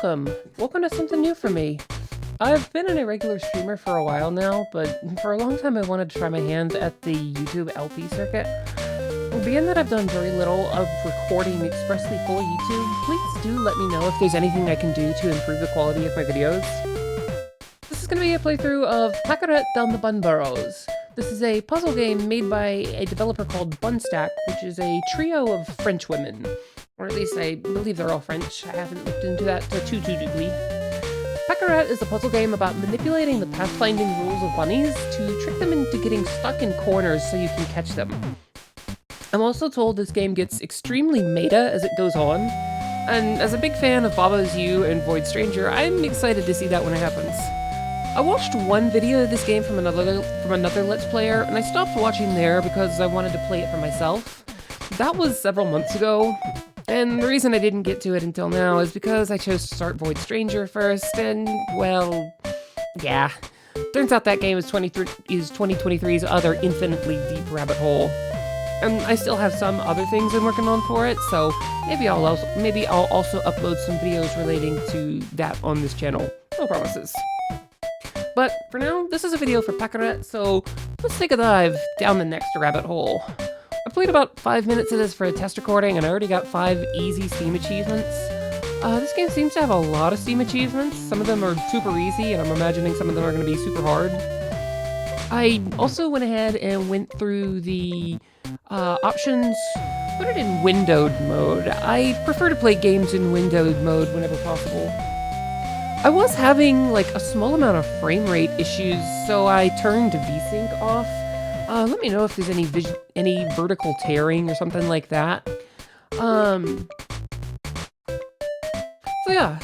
welcome. Welcome to something new for me. I've been an irregular streamer for a while now, but for a long time I wanted to try my hand at the YouTube LP circuit. Being that I've done very little of recording expressly for YouTube, please do let me know if there's anything I can do to improve the quality of my videos. This is going to be a playthrough of Paquerette down the Bunburrows. This is a puzzle game made by a developer called Bunstack, which is a trio of French women. Or at least I believe they're all French. I haven't looked into that too deeply. Paquerette is a puzzle game about manipulating the pathfinding rules of bunnies to trick them into getting stuck in corners so you can catch them. I'm also told this game gets extremely meta as it goes on, and as a big fan of Baba's You and Void Stranger, I'm excited to see that when it happens. I watched one video of this game from another Let's Player, and I stopped watching there because I wanted to play it for myself. That was several months ago, and the reason I didn't get to it until now is because I chose to start Void Stranger first, and, well, yeah. Turns out that game is 2023's other infinitely deep rabbit hole. And I still have some other things I'm working on for it, so maybe I'll also upload some videos relating to that on this channel. No promises. But for now, this is a video for Paquerette, so let's take a dive down the next rabbit hole. I played about 5 minutes of this for a test recording, and I already got 5 easy Steam achievements. This game seems to have a lot of Steam achievements. Some of them are super easy, and I'm imagining some of them are going to be super hard. I also went ahead and went through the options, put it in windowed mode. I prefer to play games in windowed mode whenever possible. I was having like a small amount of frame rate issues, so I turned VSync off. Let me know if there's any vertical tearing or something like that. So yeah,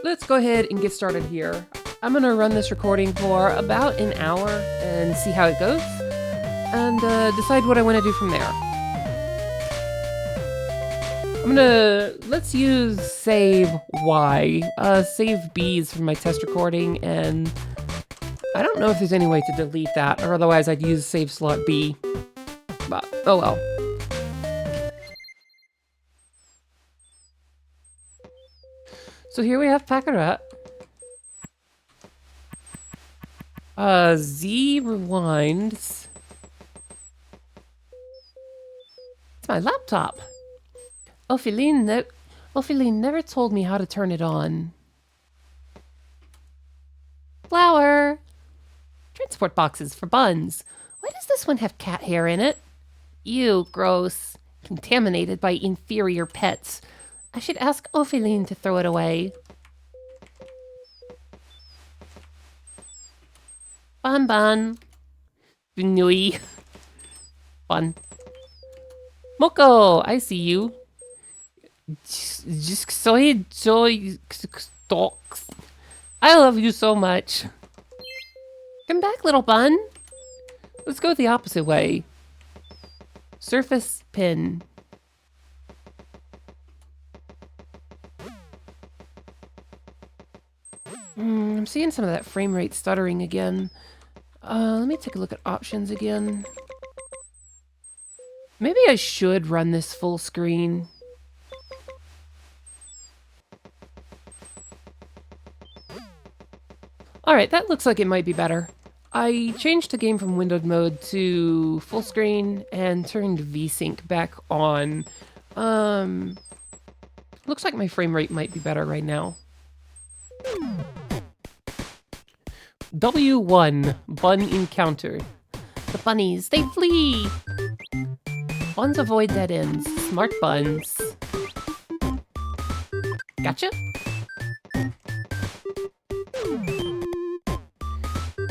let's go ahead and get started here. I'm gonna run this recording for about an hour and see how it goes, and decide what I want to do from there. Let's use save Y, save B's for my test recording, and I don't know if there's any way to delete that, or otherwise I'd use save slot B, but oh well. So here we have Paquerette. Z rewinds. It's my laptop. Opheline never told me how to turn it on. Flower. Transport boxes for buns. Why does this one have cat hair in it? Ew, gross. Contaminated by inferior pets. I should ask Opheline to throw it away. Bun. Bunui. Bun. Moko, I see you. Just soy stalks. I love you so much. Come back, little bun. Let's go the opposite way. Surface pin. I'm seeing some of that frame rate stuttering again. Let me take a look at options again. Maybe I should run this full screen. Alright, that looks like it might be better. I changed the game from windowed mode to full screen and turned VSync back on. Looks like my frame rate might be better right now. W1, bun encountered. The bunnies, they flee! Buns avoid dead ends. Smart buns. Gotcha?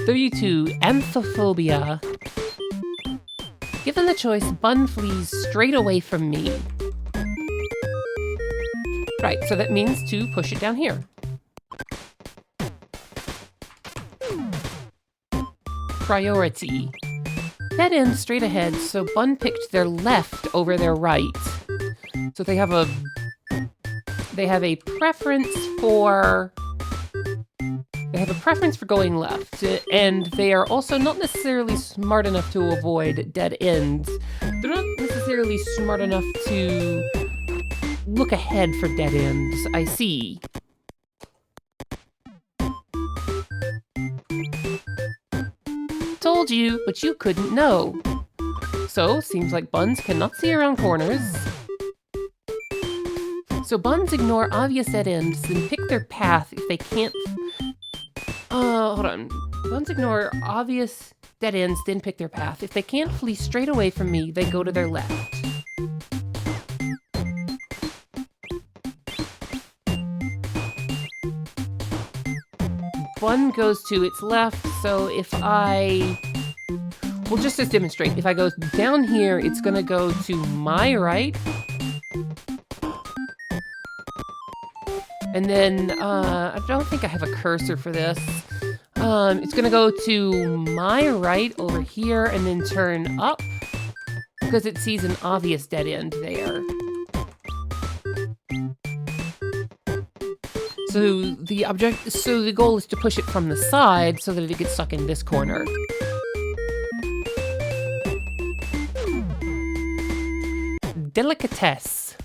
W2, amphiphobia. Given the choice, Bun flees straight away from me. Right, so that means to push it down here. Priority. Dead end straight ahead, so Bun picked their left over their right. So they have a preference for going left, and they are also not necessarily smart enough to avoid dead ends. They're not necessarily smart enough to look ahead for dead ends, I see. told you, but you couldn't know. So, seems like buns cannot see around corners. So buns ignore obvious dead ends and pick their path if they can't... hold on. Buns ignore obvious dead ends, then pick their path. If they can't flee straight away from me, they go to their left. Bun goes to its left, so if I... Well, just to demonstrate, if I go down here, it's gonna go to my right. And then, I don't think I have a cursor for this. It's gonna go to my right over here and then turn up because it sees an obvious dead end there. So the goal is to push it from the side so that it gets stuck in this corner. Delicatesse.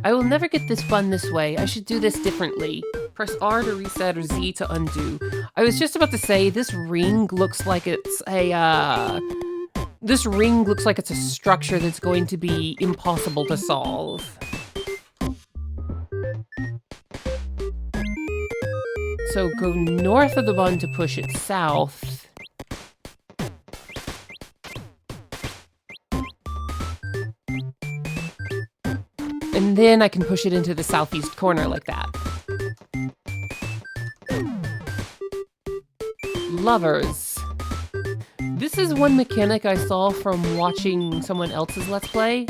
I will never get this bun this way. I should do this differently. Press R to reset or Z to undo. I was just about to say, this ring looks like it's a, structure that's going to be impossible to solve. So go north of the bun to push it south. And then I can push it into the southeast corner like that. Lovers. This is one mechanic I saw from watching someone else's Let's Play,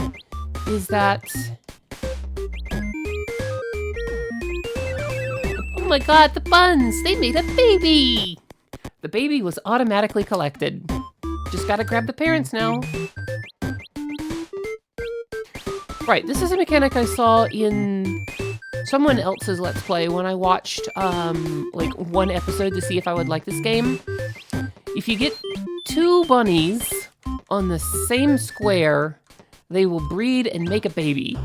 is that... Oh my god, the buns! They made a baby! The baby was automatically collected. Just gotta grab the parents now. Right, this is a mechanic I saw in someone else's Let's Play when I watched, like, one episode to see if I would like this game. If you get 2 bunnies on the same square, they will breed and make a baby.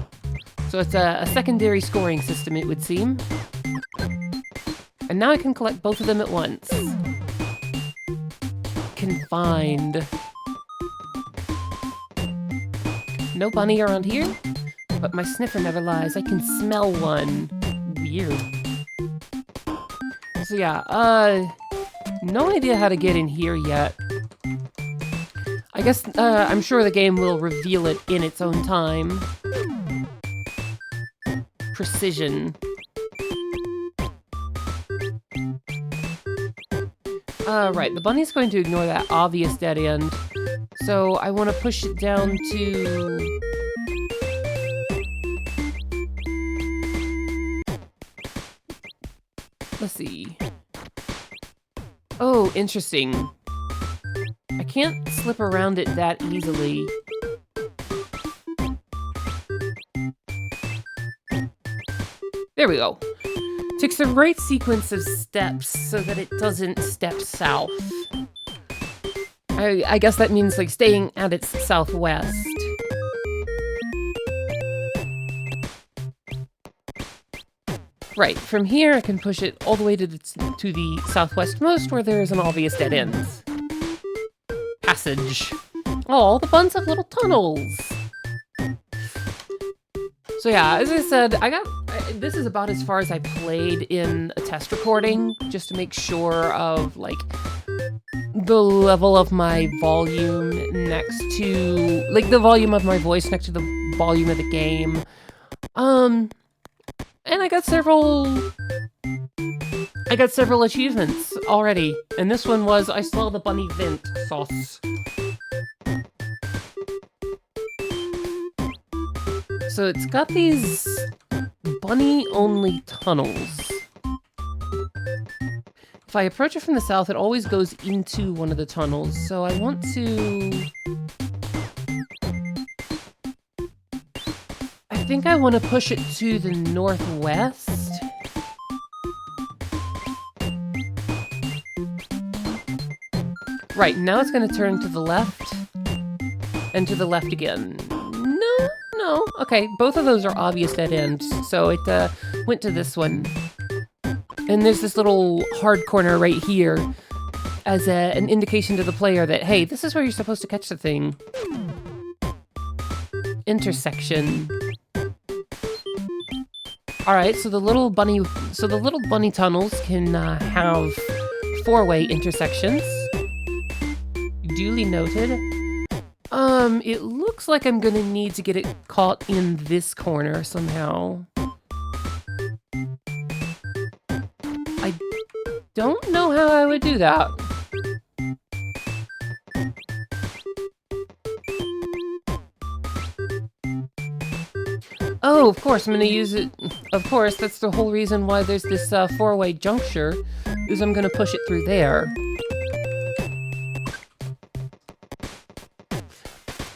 So it's a secondary scoring system, it would seem. And now I can collect both of them at once. Confined. No bunny around here, but my sniffer never lies. I can smell one. Weird. So yeah, no idea how to get in here yet. I guess, I'm sure the game will reveal it in its own time. Precision. Right, the bunny's going to ignore that obvious dead end. So I want to push it down to... Let's see. Oh, interesting. I can't slip around it that easily. There we go. Takes the right sequence of steps so that it doesn't step south. I guess that means, like, staying at its southwest. Right, from here I can push it all the way to the southwestmost where there is an obvious dead end. Passage. Oh, the buns have little tunnels! So yeah, as I said, this is about as far as I played in a test recording, just to make sure of, like, the level of my volume next to, like, the volume of my voice next to the volume of the game. And I got several achievements already. And this one was, I saw the bunny vent sauce. So it's got these bunny-only tunnels. If I approach it from the south, it always goes into one of the tunnels, so I want to... I think I want to push it to the northwest. Right, now it's going to turn to the left, and to the left again. No, okay, both of those are obvious dead ends, so it went to this one. And there's this little hard corner right here as an indication to the player that, hey, this is where you're supposed to catch the thing. Intersection. Alright, so the little bunny tunnels can have 4-way intersections. Duly noted. It looks like I'm gonna need to get it caught in this corner somehow. I don't know how I would do that. Oh, of course, I'm gonna use it. Of course, that's the whole reason why there's this 4-way juncture, is I'm gonna push it through there.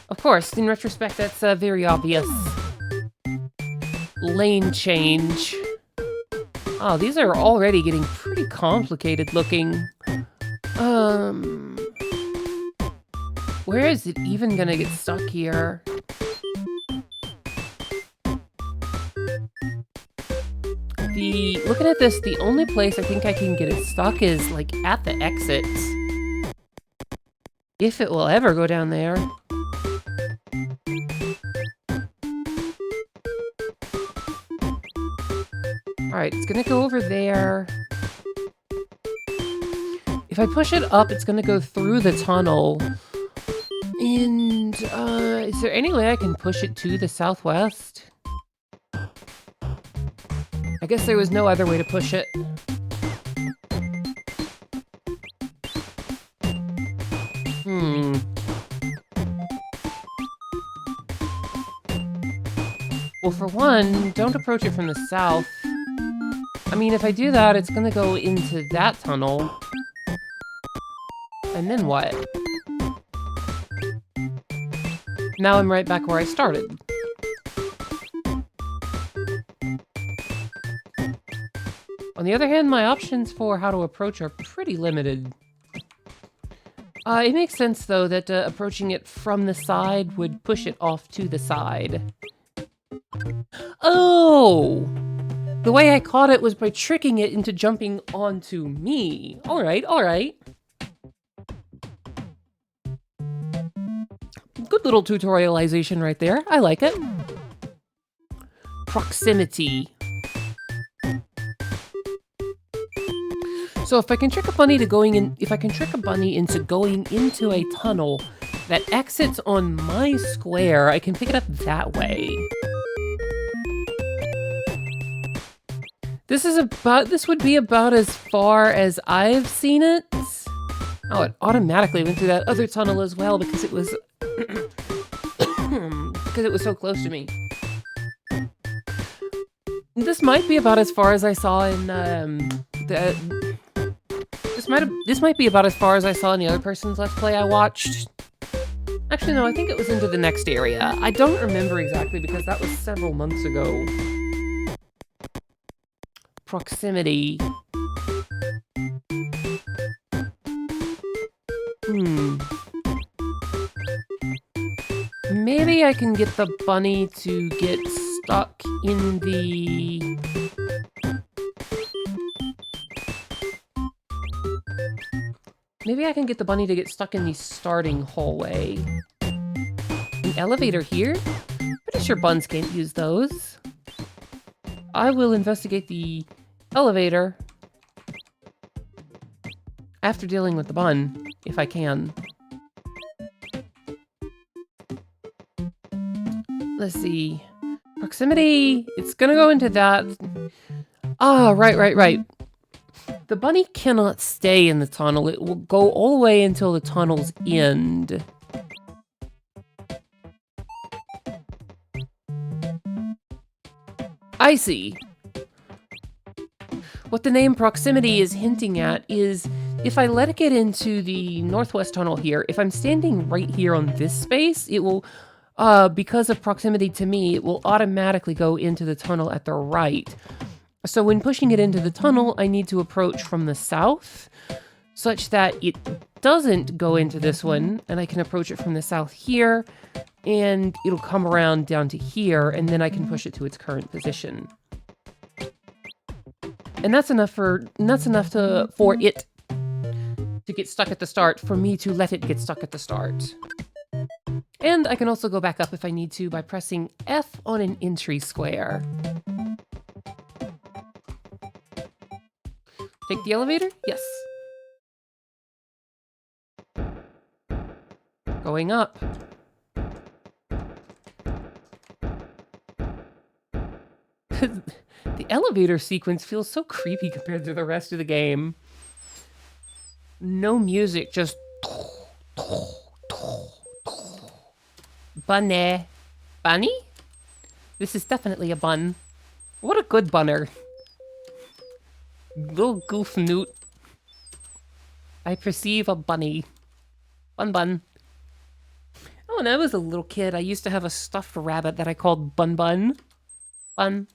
Of course, in retrospect, that's very obvious. Lane change. Oh, these are already getting pretty complicated looking. Where is it even gonna get stuck here? Looking at this, the only place I think I can get it stuck is, like, at the exit. If it will ever go down there. Alright, it's gonna go over there. If I push it up, it's gonna go through the tunnel. And, is there any way I can push it to the southwest? I guess there was no other way to push it. Well, for one, don't approach it from the south. I mean, if I do that, it's gonna go into that tunnel. And then what? Now I'm right back where I started. On the other hand, my options for how to approach are pretty limited. It makes sense, though, that approaching it from the side would push it off to the side. Oh! The way I caught it was by tricking it into jumping onto me. Alright, alright. Good little tutorialization right there. I like it. Proximity. So if I can trick a bunny into going into a tunnel that exits on my square, I can pick it up that way. This would be about as far as I've seen it. Oh, it automatically went through that other tunnel as well because it was because it was so close to me. This might be about as far as I saw in This might be about as far as I saw in the other person's Let's Play I watched. Actually, no, I think it was into the next area. I don't remember exactly because that was several months ago. Proximity. Maybe I can get the bunny to get stuck in the... Maybe I can get the bunny to get stuck in the starting hallway. An elevator here? Pretty sure buns can't use those. I will investigate the elevator after dealing with the bun, if I can. Let's see. Proximity. It's gonna go into that. Ah, right. The bunny cannot stay in the tunnel. It will go all the way until the tunnel's end. I see. What the name Proximity is hinting at is if I let it get into the northwest tunnel here, if I'm standing right here on this space, it will, because of proximity to me, it will automatically go into the tunnel at the right. So when pushing it into the tunnel, I need to approach from the south, such that it doesn't go into this one, and I can approach it from the south here, and it'll come around down to here, and then I can push it to its current position. And that's enough for it to get stuck at the start, for me to let it get stuck at the start. And I can also go back up if I need to by pressing F on an entry square. Take the elevator? Yes. Going up. The elevator sequence feels so creepy compared to the rest of the game. No music, just... Bunny. Bunny? This is definitely a bun. What a good bunner. Little goof newt. I perceive a bunny. Bun bun. Oh, when I was a little kid, I used to have a stuffed rabbit that I called Bun Bun. Bun.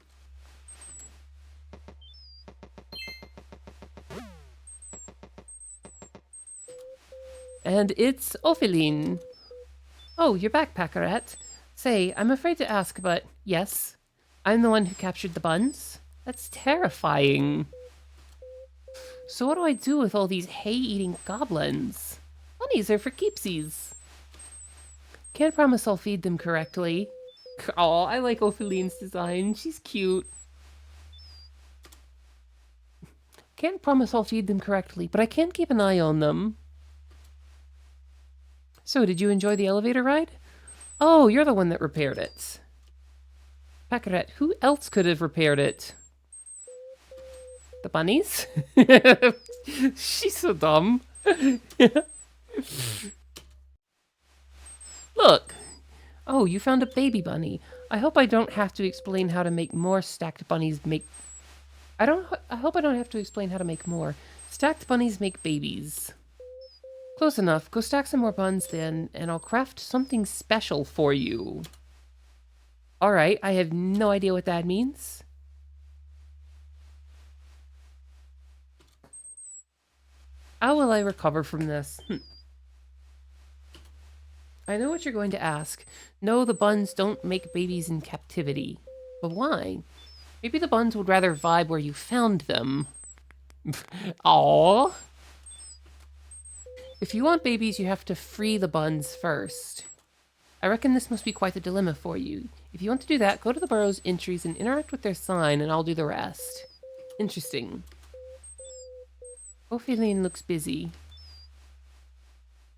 And it's Opheline. Oh, you're back, Paquerette. Say, I'm afraid to ask, but yes, I'm the one who captured the buns. That's terrifying. So what do I do with all these hay-eating goblins? Bunnies are for keepsies. Can't promise I'll feed them correctly. Oh, I like Opheline's design. She's cute. Can't promise I'll feed them correctly, but I can keep an eye on them. So, did you enjoy the elevator ride? Oh, you're the one that repaired it. Paquerette, who else could have repaired it? The bunnies? She's so dumb. Look! Oh, you found a baby bunny. I hope I don't have to explain how to make more stacked bunnies make... I hope I don't have to explain how to make more. Stacked bunnies make babies. Close enough. Go stack some more buns then, and I'll craft something special for you. Alright, I have no idea what that means. How will I recover from this? I know what you're going to ask. No, the buns don't make babies in captivity. But why? Maybe the buns would rather vibe where you found them. Aww. If you want babies, you have to free the buns first. I reckon this must be quite the dilemma for you. If you want to do that, go to the burrow's entries and interact with their sign, and I'll do the rest. Interesting. Opheline looks busy.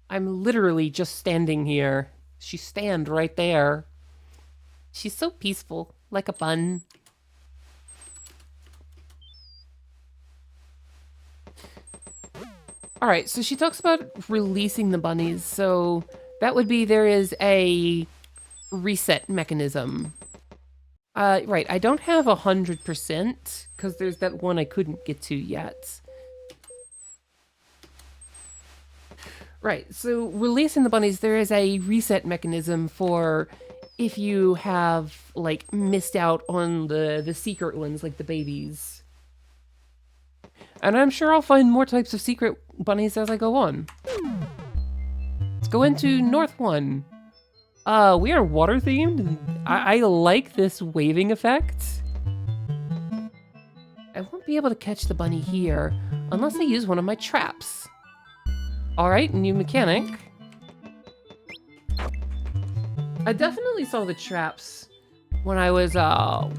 I'm literally just standing here. She stand right there. She's so peaceful, like a bun. Alright, so she talks about releasing the bunnies, so that would be there is a reset mechanism. Right, I don't have 100%, because there's that one I couldn't get to yet. Right, so releasing the bunnies, there is a reset mechanism for if you have, like, missed out on the secret ones, like the babies. And I'm sure I'll find more types of secret bunnies as I go on. Let's go into North 1. We are water themed. I like this waving effect. I won't be able to catch the bunny here unless I use one of my traps. Alright, new mechanic. I definitely saw the traps when I was, I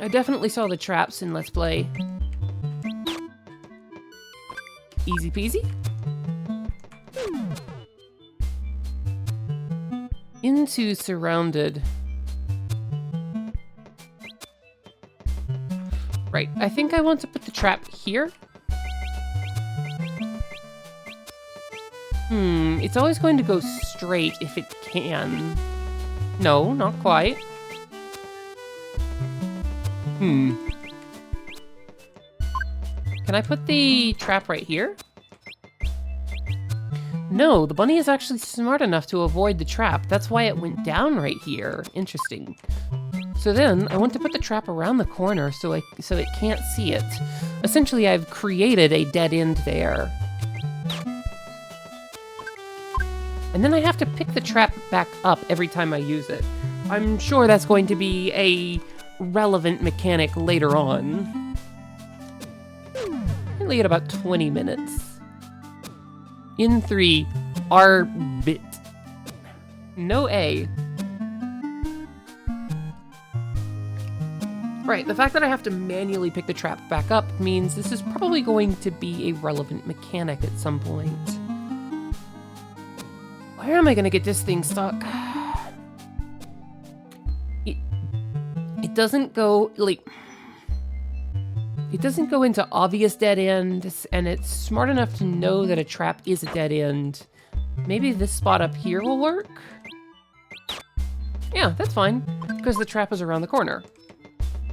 definitely saw the traps in Let's Play. Easy peasy. Into surrounded. Right, I think I want to put the trap here. It's always going to go straight if it can. No, not quite. Can I put the trap right here? No, the bunny is actually smart enough to avoid the trap. That's why it went down right here. Interesting. So then, I want to put the trap around the corner so it can't see it. Essentially, I've created a dead end there. And then I have to pick the trap back up every time I use it. I'm sure that's going to be a relevant mechanic later on. currently at about 20 minutes. In 3, R-bit. No A. Right, the fact that I have to manually pick the trap back up means this is probably going to be a relevant mechanic at some point. Where am I gonna get this thing stuck? It doesn't go, like... It doesn't go into obvious dead ends, and it's smart enough to know that a trap is a dead end. Maybe this spot up here will work? Yeah, that's fine, because the trap is around the corner.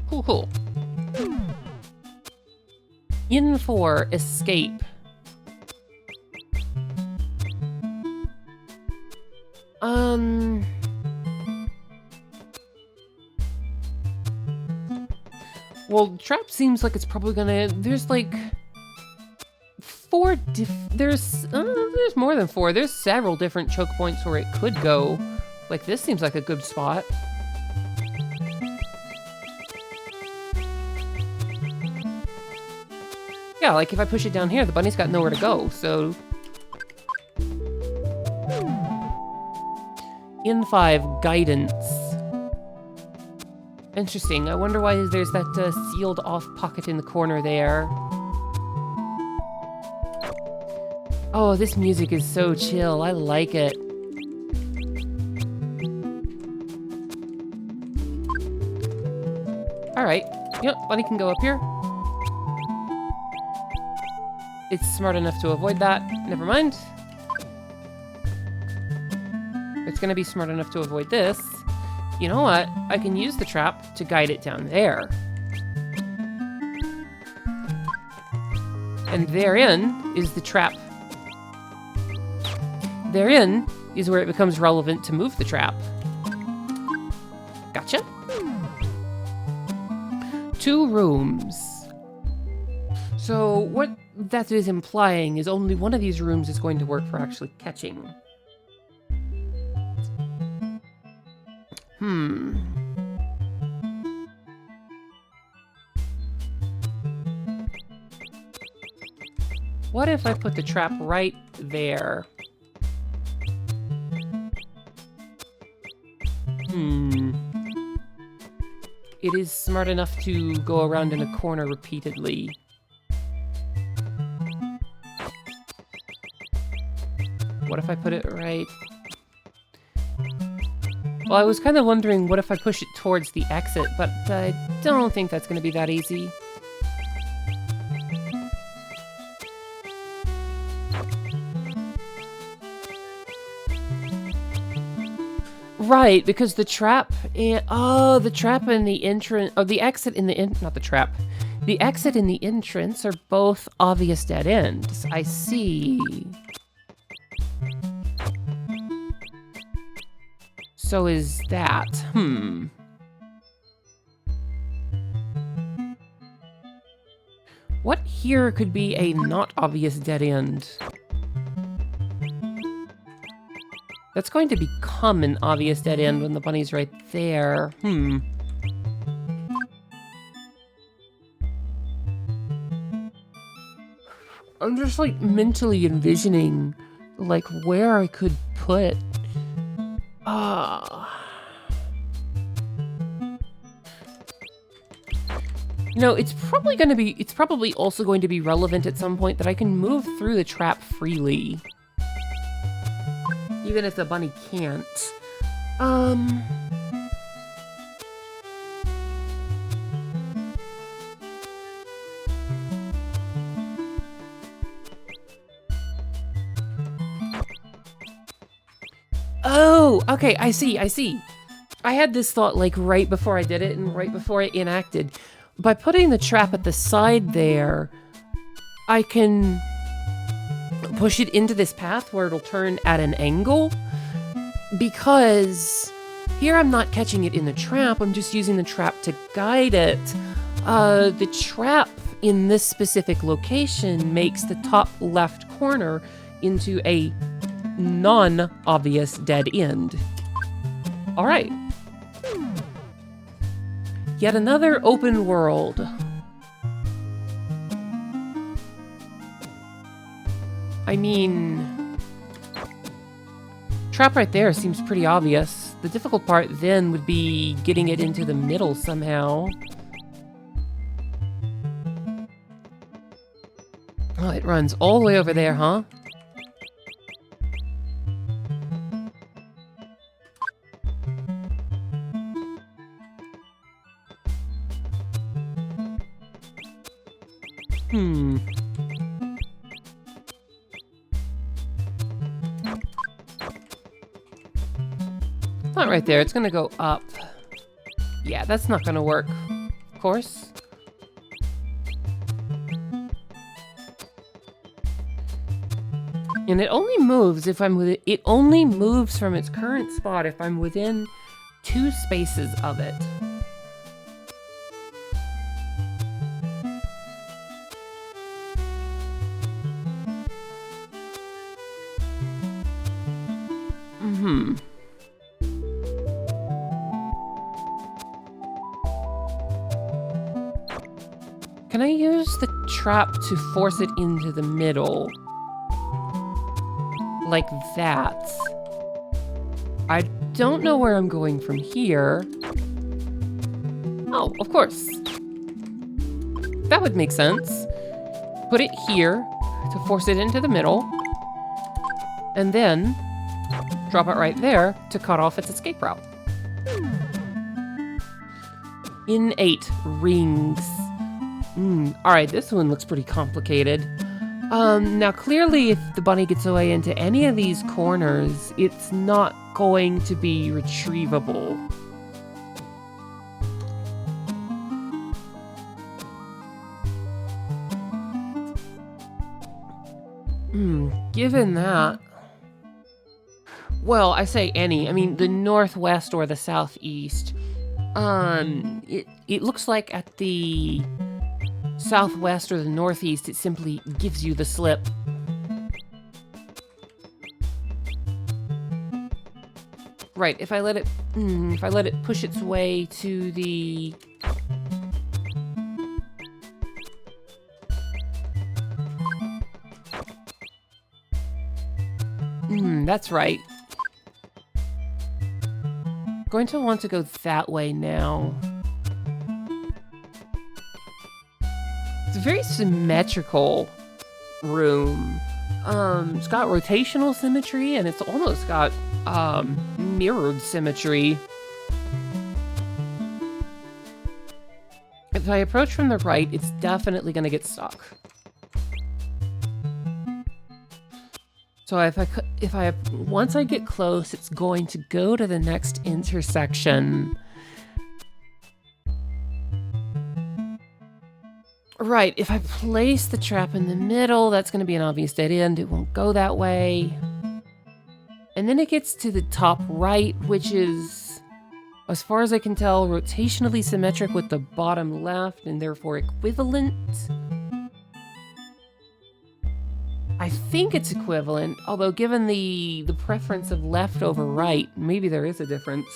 Cool, cool. In 4, escape. Well, trap seems like it's probably gonna... There's like... There's more than 4. There's several different choke points where it could go. Like, this seems like a good spot. Yeah, like if I push it down here, the bunny's got nowhere to go, so... In 5, guidance. Interesting. I wonder why there's that sealed off pocket in the corner there. Oh, this music is so chill. I like it. Alright. Yep, bunny can go up here. It's smart enough to avoid that. Never mind. It's gonna be smart enough to avoid this. You know what? I can use the trap to guide it down there. And therein is the trap. Therein is where it becomes relevant to move the trap. Gotcha. 2 rooms. So what that is implying is only one of these rooms is going to work for actually catching. What if I put the trap right there? It is smart enough to go around in a corner repeatedly. What if I put it right? Well, I was kind of wondering what if I push it towards the exit, but I don't think that's going to be that easy. Right, because the trap and the trap and the entrance, or the exit in the not the trap. The exit and the entrance are both obvious dead ends. I see. So is that. What here could be a not obvious dead end? That's going to become an obvious dead end when the bunny's right there. I'm just like mentally envisioning like where I could put you know, it's probably also going to be relevant at some point that I can move through the trap freely. Even if the bunny can't. Oh, okay, I see. I had this thought like right before I did it and right before I enacted. By putting the trap at the side there, I can push it into this path where it'll turn at an angle, because here I'm not catching it in the trap, I'm just using the trap to guide it. The trap in this specific location makes the top left corner into a non-obvious dead end. Alright. Yet another open world. I mean, trap right there seems pretty obvious. The difficult part then would be getting it into the middle somehow. Oh, it runs all the way over there, huh? Not right there. It's gonna go up. Yeah, that's not gonna work. Of course. And it only moves if I'm within. It only moves from its current spot if I'm within 2 spaces of it. Can I use the trap to force it into the middle? Like that. I don't know where I'm going from here. Oh, of course. That would make sense. Put it here to force it into the middle. And then drop it right there to cut off its escape route. In 8 rings. Alright, this one looks pretty complicated. Now clearly if the bunny gets away into any of these corners, it's not going to be retrievable. Given that... Well, I say any. I mean, the northwest or the southeast. It looks like at the southwest or the northeast, it simply gives you the slip. Right, if I let it push its way to the... That's right. Going to want to go that way now. It's a very symmetrical room. It's got rotational symmetry, and it's almost got mirrored symmetry. If I approach from the right, it's definitely going to get stuck. So once I get close, it's going to go to the next intersection. Right, if I place the trap in the middle, that's going to be an obvious dead end. It won't go that way. And then it gets to the top right, which is, as far as I can tell, rotationally symmetric with the bottom left, and therefore equivalent. I think it's equivalent, although given the preference of left over right, maybe there is a difference.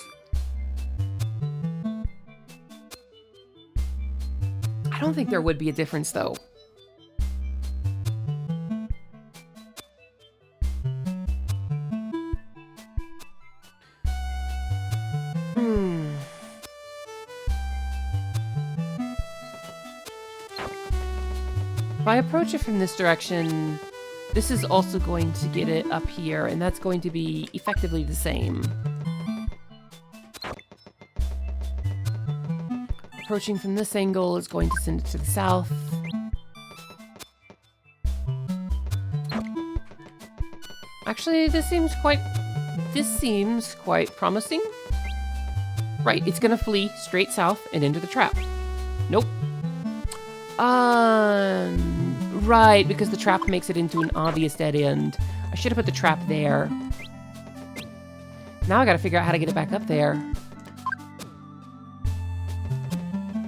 I don't think there would be a difference, though. If I approach it from this direction, this is also going to get it up here, and that's going to be effectively the same. Approaching from this angle is going to send it to the south. Actually, this seems quite promising. Right, it's gonna flee straight south and into the trap. Nope. Right, because the trap makes it into an obvious dead end. I should have put the trap there. Now I gotta figure out how to get it back up there.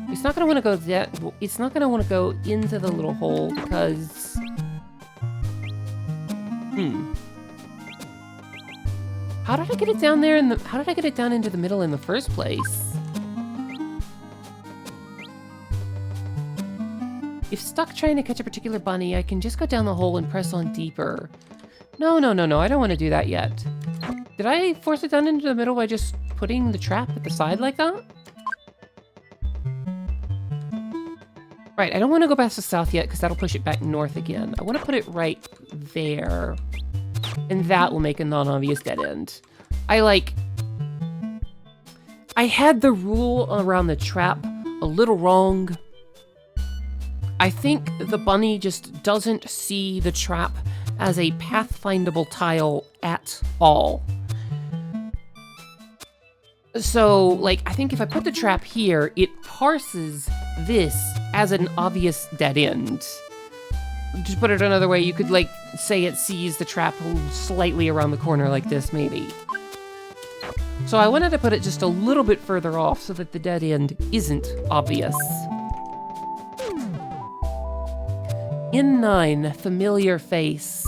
It's not gonna want to go it's not gonna want to go into the little hole because... How did I get it down there how did I get it down into the middle in the first place? If stuck trying to catch a particular bunny, I can just go down the hole and press on deeper. No, no, no, no, I don't want to do that yet. Did I force it down into the middle by just putting the trap at the side like that? Right, I don't want to go past the south yet because that'll push it back north again. I want to put it right there. And that will make a non-obvious dead end. I had the rule around the trap a little wrong. I think the bunny just doesn't see the trap as a pathfindable tile at all. So, like, I think if I put the trap here, it parses this as an obvious dead end. Just put it another way, you could, like, say it sees the trap slightly around the corner like this, maybe. So I wanted to put it just a little bit further off so that the dead end isn't obvious. In 9, familiar face.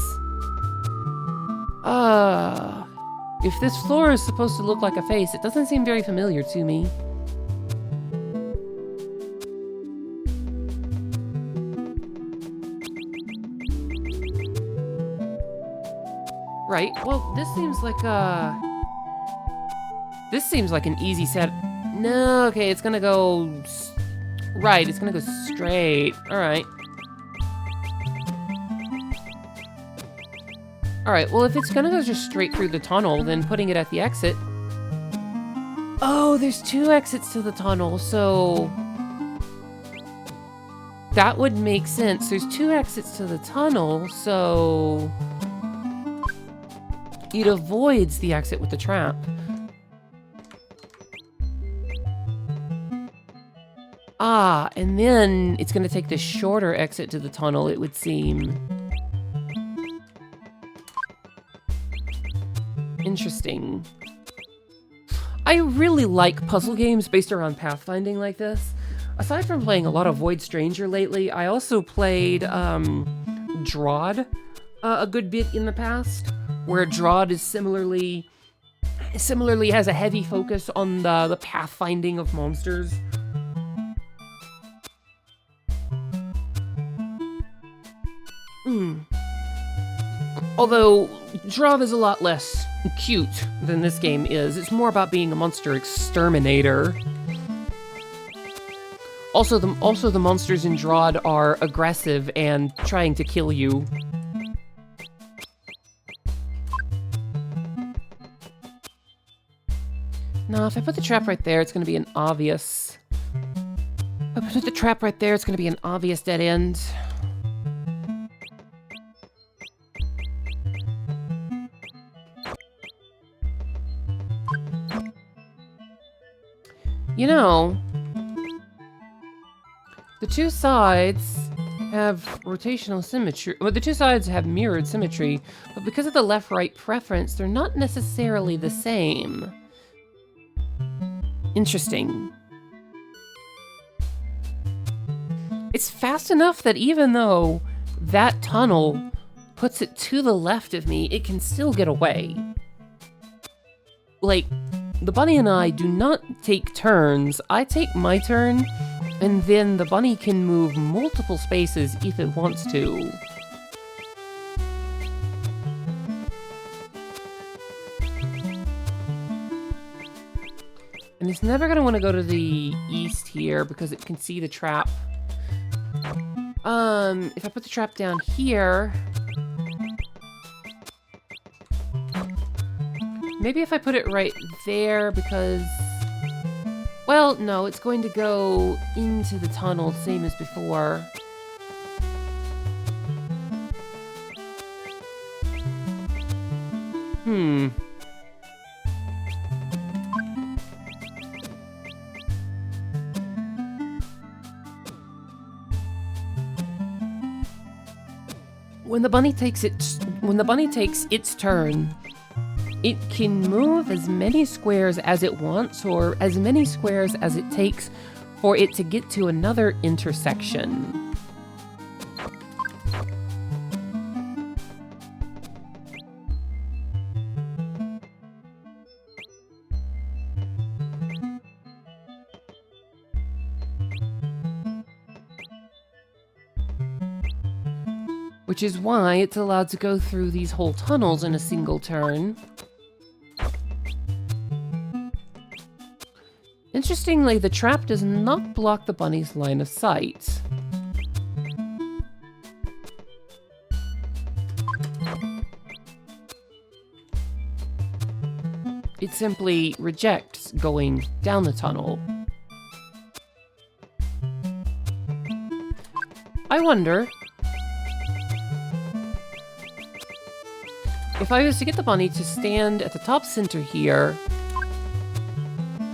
If this floor is supposed to look like a face, it doesn't seem very familiar to me. Right, well, this seems like an easy set. No, okay, it's gonna go... Right, it's gonna go straight. Alright. Alright, well, if it's gonna go just straight through the tunnel, then putting it at the exit... Oh, there's 2 exits to the tunnel, so... That would make sense. There's 2 exits to the tunnel, so... It avoids the exit with the trap. Ah, and then it's gonna take the shorter exit to the tunnel, it would seem. Interesting. I really like puzzle games based around pathfinding like this. Aside from playing a lot of Void Stranger lately, I also played Drawd a good bit in the past, where Drawd is similarly has a heavy focus on the pathfinding of monsters. Although Drawd is a lot less cute than this game is. It's more about being a monster exterminator. Also the monsters in Drawd are aggressive and trying to kill you. No, if I put the trap right there, it's going to be an obvious... If I put the trap right there, it's going to be an obvious dead end. You know, the 2 sides have rotational symmetry. Well, the 2 sides have mirrored symmetry, but because of the left-right preference, they're not necessarily the same. Interesting. It's fast enough that even though that tunnel puts it to the left of me, it can still get away. Like, the bunny and I do not take turns. I take my turn, and then the bunny can move multiple spaces if it wants to. And it's never going to want to go to the east here because it can see the trap. If I put the trap down here... Maybe if I put it right there because... Well, no, it's going to go into the tunnel, same as before. When the bunny takes its turn, it can move as many squares as it wants, or as many squares as it takes for it to get to another intersection. which is why it's allowed to go through these whole tunnels in a single turn. Interestingly, the trap does not block the bunny's line of sight. It simply rejects going down the tunnel. I wonder if I was to get the bunny to stand at the top center here.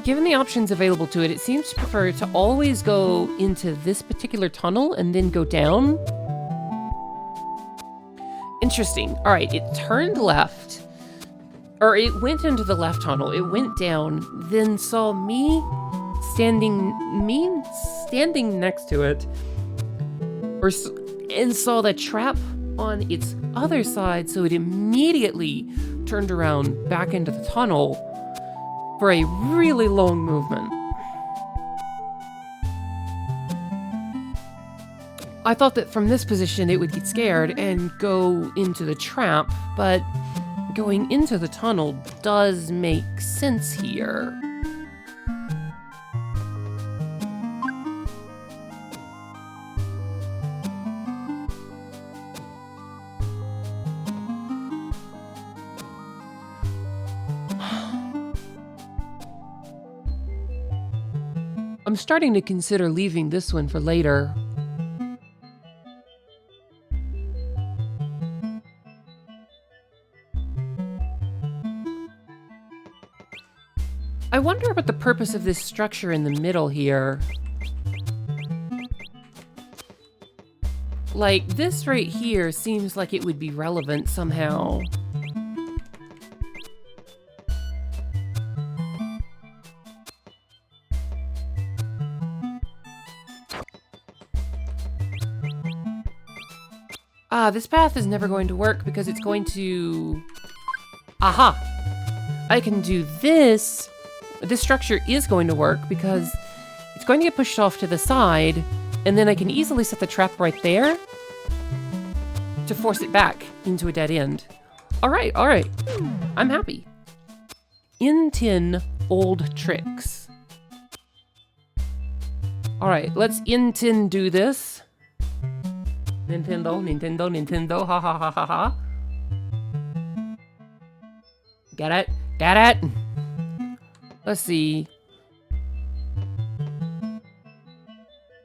Given the options available to it, it seems to prefer to always go into this particular tunnel and then go down. Interesting. All right, it turned left. Or it went into the left tunnel. It went down, then saw me standing next to it. And saw the trap on its other side, so it immediately turned around back into the tunnel for a really long movement. I thought that from this position it would get scared and go into the trap, but going into the tunnel does make sense here. I'm starting to consider leaving this one for later. I wonder what the purpose of this structure in the middle here. Like, this right here seems like it would be relevant somehow. This path is never going to work because it's going to... Aha! I can do this. This structure is going to work because it's going to get pushed off to the side, and then I can easily set the trap right there to force it back into a dead end. All right. I'm happy. In 10 old tricks. All right, let's in 10 do this. Nintendo, ha ha ha ha ha. Get it? Let's see.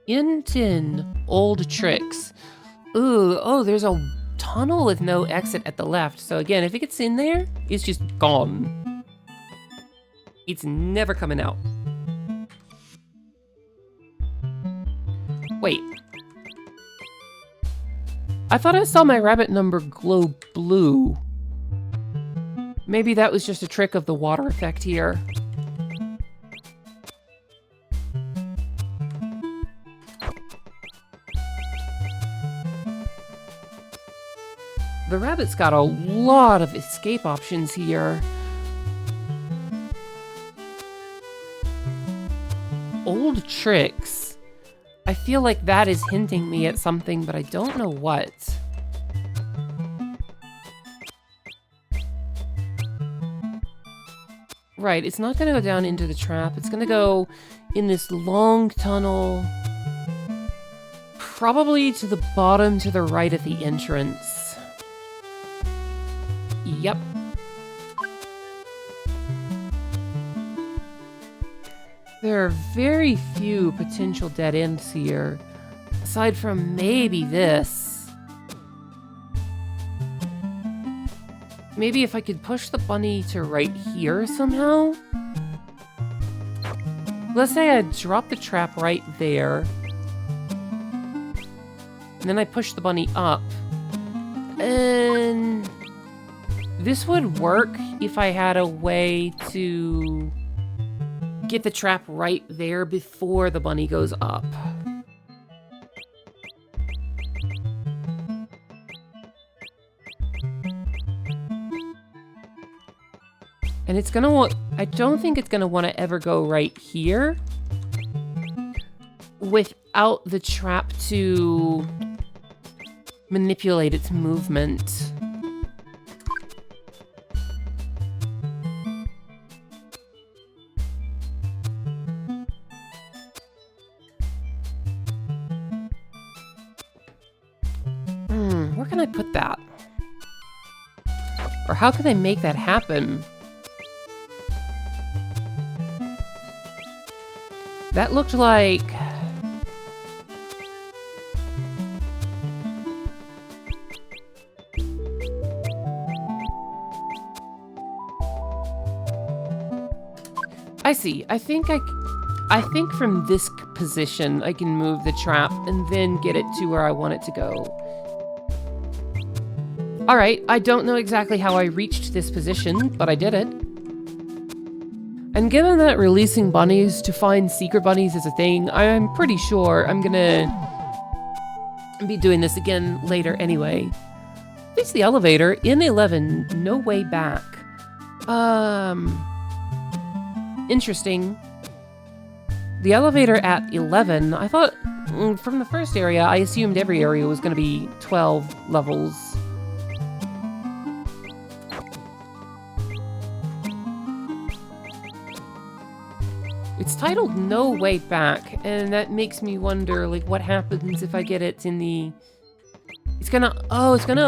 In 10 old tricks. Ooh, oh, there's a tunnel with no exit at the left. So again, if it gets in there, it's just gone. It's never coming out. Wait. I thought I saw my rabbit number glow blue. Maybe that was just a trick of the water effect here. The rabbit's got a lot of escape options here. Old tricks. I feel like that is hinting me at something, but I don't know what. Right, it's not going to go down into the trap. It's going to go in this long tunnel. Probably to the bottom to the right of the entrance. Yep. There are very few potential dead ends here, aside from maybe this. Maybe if I could push the bunny to right here somehow? Let's say I drop the trap right there. And then I push the bunny up. And this would work if I had a way to get the trap right there before the bunny goes up. And it's gonna want, I don't think it's gonna want to ever go right here without the trap to manipulate its movement. Where can I put that? Or how can I make that happen? That looked like... I see. I think from this position I can move the trap and then get it to where I want it to go. Alright, I don't know exactly how I reached this position, but I did it. And given that releasing bunnies to find secret bunnies is a thing, I'm pretty sure I'm gonna be doing this again later anyway. Reach the elevator in 11, no way back. Interesting. The elevator at 11, I thought, from the first area, I assumed every area was gonna be 12 levels. It's titled No Way Back, and that makes me wonder, like, what happens if I get it in the... It's gonna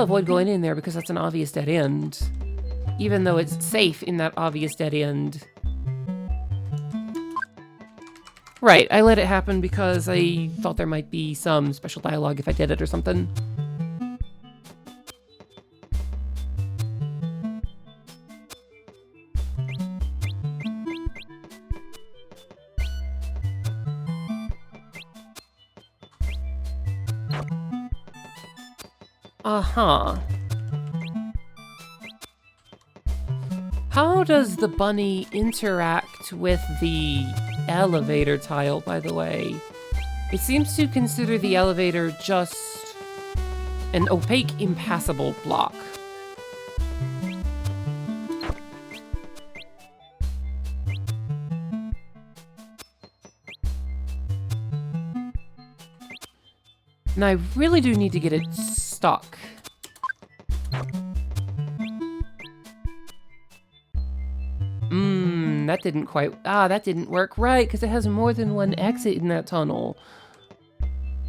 avoid going in there because that's an obvious dead end. Even though it's safe in that obvious dead end. Right, I let it happen because I thought there might be some special dialogue if I did it or something. Uh-huh. How does the bunny interact with the elevator tile, by the way? It seems to consider the elevator just an opaque, impassable block. And I really do need to get it stuck. That didn't quite... that didn't work right, because it has more than one exit in that tunnel.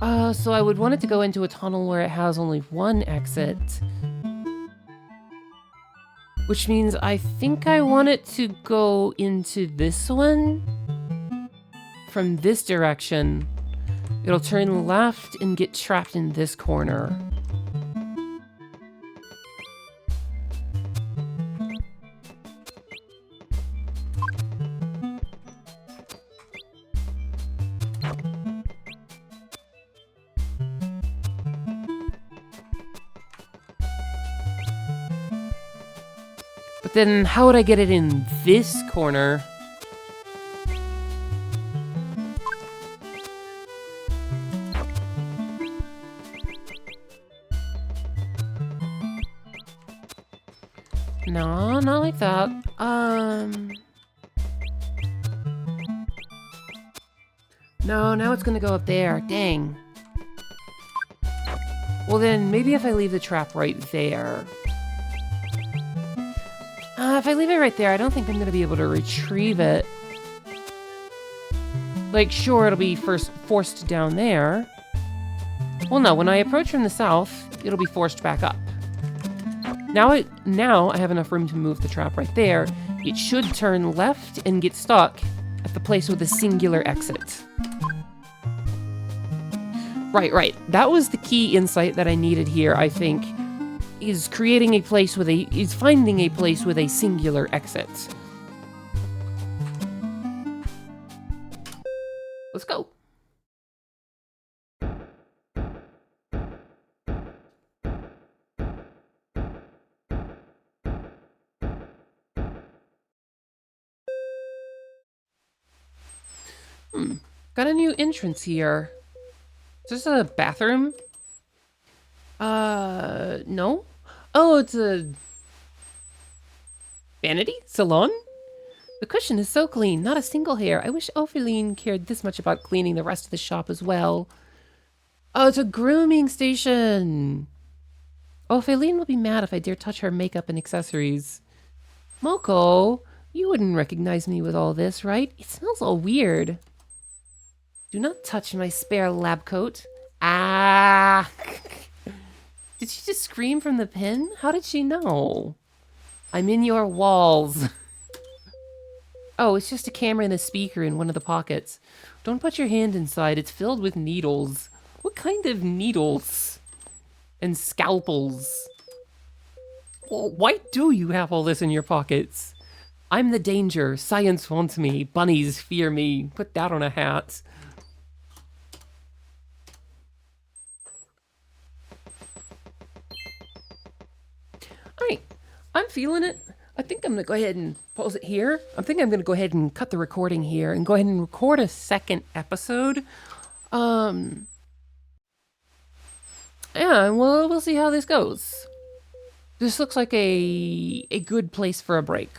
So I would want it to go into a tunnel where it has only one exit. Which means I think I want it to go into this one. From this direction. It'll turn left and get trapped in this corner. But then how would I get it in this corner? No, not like that. No, now it's gonna go up there. Dang. Well then, maybe if I leave the trap right there. If I leave it right there, I don't think I'm gonna be able to retrieve it. Like, sure, it'll be first forced down there. Well, no, when I approach from the south, it'll be forced back up. Now I have enough room to move the trap right there. It should turn left and get stuck at the place with a singular exit. Right. That was the key insight that I needed here, I think. Is finding a place with a singular exit. Let's go. Got a new entrance here. Is this a bathroom? No. Oh, it's a... vanity? Salon? The cushion is so clean, not a single hair. I wish Opheline cared this much about cleaning the rest of the shop as well. Oh, it's a grooming station. Oh, Faylene will be mad if I dare touch her makeup and accessories. Moko, you wouldn't recognize me with all this, right? It smells all weird. Do not touch my spare lab coat. Ah! Did she just scream from the pen? How did she know? I'm in your walls. Oh, it's just a camera and a speaker in one of the pockets. Don't put your hand inside. It's filled with needles. What kind of needles? And scalpels? Well, why do you have all this in your pockets? I'm the danger. Science wants me. Bunnies fear me. Put that on a hat. Alright, I'm feeling it. I think I'm gonna go ahead and pause it here. I think I'm gonna go ahead and cut the recording here and go ahead and record a second episode. Yeah, we'll see how this goes. This looks like a good place for a break.